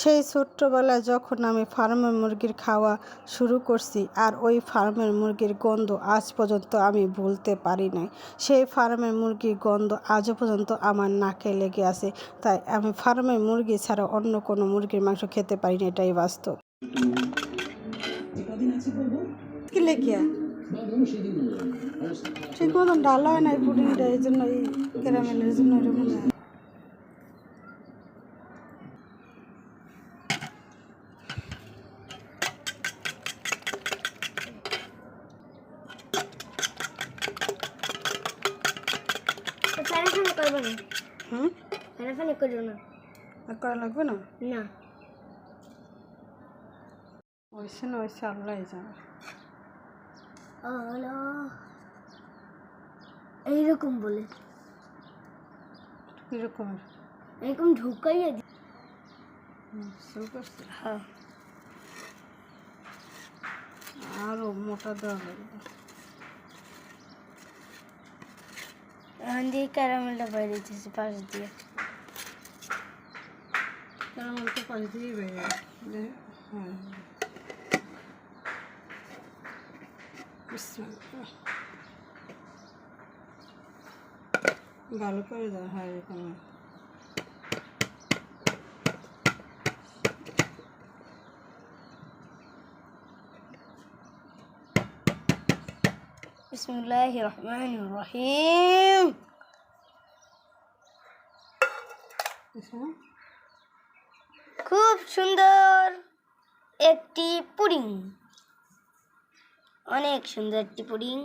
সেই ছোট্টবেলায় যখন আমি ফার্মের মুরগির খাওয়া শুরু করছি, আর ওই ফার্মের মুরগির গন্ধ আজ পর্যন্ত আমি ভুলতে পারি নাই। সেই ফার্মের মুরগির গন্ধ আজও পর্যন্ত আমার নাকে লেগে আছে। তাই আমি ফার্মের মুরগি ছাড়া অন্য কোনো মুরগির মাংস খেতে পারি না, এটাই বাস্তব। কি লেখিয়া ঠিক মতন ডালা হয় না এই পুডিংটা, এই জন্য এই ক্যারামেলের জন্য এরকম হয়। করা লাগবে না, ওইসে না ওইসে আল্লাহ জানে। এইরকম বলে কিরকম এরকম ঢুকাইয়া শুরু করছে। হ্যাঁ, আরো মোটা দেওয়া লাগবে। এখন দিয়ে ক্যারামেলটা বাইরে দিয়েছে পাশ দিয়ে। ক্যারামেলটা পাশ দিয়ে বাইরে। হ্যাঁ, ভালো করে দাও। হ্যাঁ, এরকম বিসমিল্লাহির রহমানির রহিম। খুব সুন্দর একটি পুডিং, অনেক সুন্দর একটি পুডিং।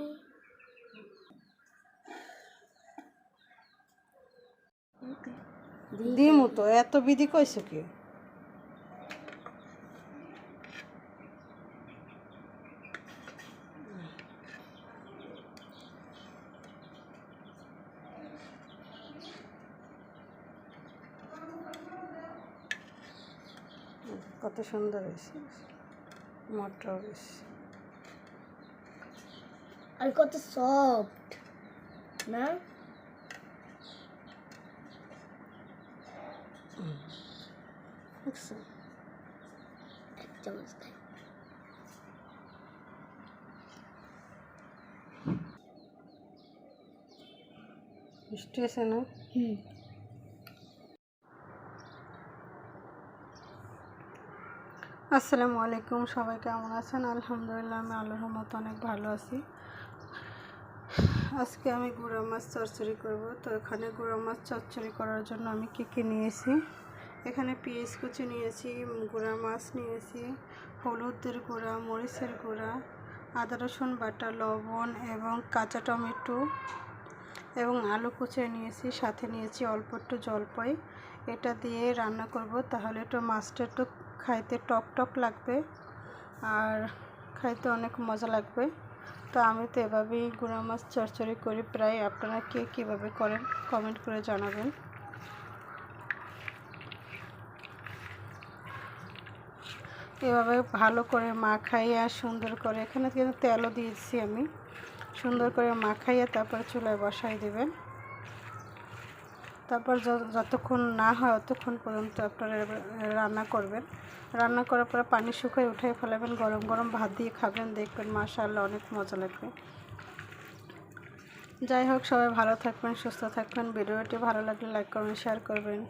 দিমু তো, এত বিধি কইছো কি? কত সুন্দর হয়েছে, মোটা হয়েছে আর কত সফট না? এক চামচ খাই। মিষ্টি আছে না? আসসালামু আলাইকুম, সবাই কেমন আছেন? আলহামদুলিল্লাহ, আমি আল্লাহর রহমতে অনেক ভালো আছি। আজকে আমি গুঁড়া মাছ চচ্চড়ি করব। তো এখানে গুঁড়া মাছ চচ্চড়ি করার জন্য আমি কী নিয়েছি, এখানে পেঁয়াজ কুচি নিয়েছি, গুঁড়া মাছ নিয়েছি, হলুদের গুঁড়া, মরিচের গুঁড়া, আদা রসুন বাটা, লবণ এবং কাঁচা টমেটো এবং আলু কুচিয়ে নিয়েছি। সাথে নিয়েছি অল্প একটু জলপাই। এটা দিয়ে রান্না করব, তাহলে একটু মাছটা একটু খাইতে টক টক লাগবে আর খাইতে অনেক মজা লাগবে। তো আমি তো এভাবেই গুঁড়া মাছ চচ্চড়ি করি প্রায়। আপনারা কে কীভাবে করেন কমেন্ট করে জানাবেন। এভাবে ভালো করে মাখাইয়া সুন্দর করে, এখানে কিন্তু তেলও দিয়েছি আমি, সুন্দর করে মাখাইয়া তারপর চুলায় বসাই দেবেন। তারপর যতক্ষণ না হয় ততক্ষণ পর্যন্ত আপনারা রান্না করবেন। রান্না করার পরে পানি শুকিয়ে উঠে ফেলাবেন, গরম গরম ভাত দিয়ে খাবেন, দেখবেন মাশাআল্লাহ অনেক মজা লাগবে। যাই হোক, সবাই ভালো থাকবেন, সুস্থ থাকবেন। ভিডিওটি ভালো লাগলে লাইক করবেন, শেয়ার করবেন।